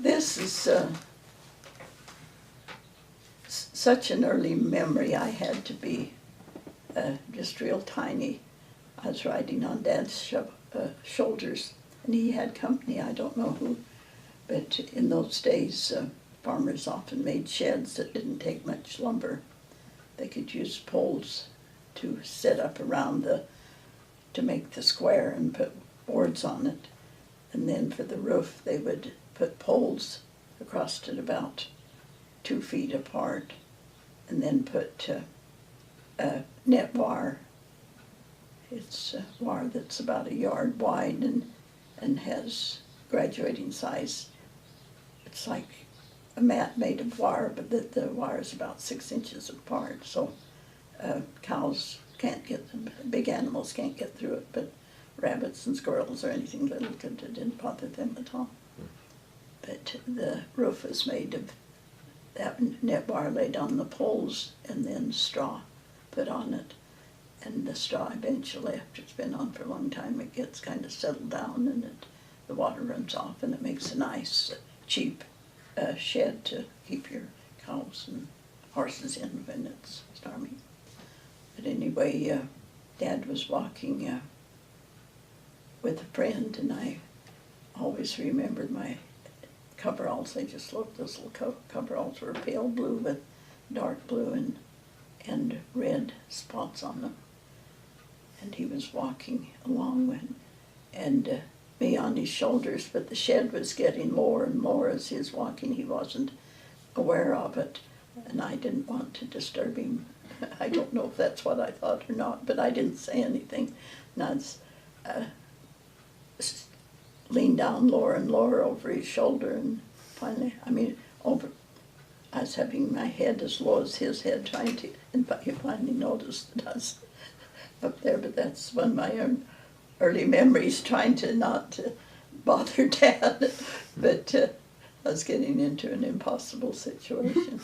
This is such an early memory. I had to be just real tiny. I was riding on Dad's shoulders, and he had company, I don't know who, but in those days farmers often made sheds that didn't take much lumber. They could use poles to set up around to make the square and put boards on it. And then for the roof, they would put poles across it about 2 feet apart, and then put net wire. It's wire that's about a yard wide and has graduating size. It's like a mat made of wire, but the wire is about 6 inches apart, so cows can't get them, big animals can't get through it, but rabbits and squirrels or anything little it didn't bother them at all. But the roof is made of that net wire laid on the poles and then straw put on it. And the straw eventually, after it's been on for a long time, it gets kind of settled down and the water runs off, and it makes a nice, cheap shed to keep your cows and horses in when it's stormy. But anyway, Dad was walking with a friend, and I always remembered my coveralls. They just looked, those little coveralls were pale blue with dark blue and red spots on them. And he was walking along and me on his shoulders, but the shed was getting lower and lower as he was walking. He wasn't aware of it, and I didn't want to disturb him. I don't know if that's what I thought or not, but I didn't say anything. And I was, leaned down lower and lower over his shoulder, and finally, I was having my head as low as his head, trying to, and he finally noticed that I was up there. But that's one of my early memories, trying to not bother Dad, but I was getting into an impossible situation.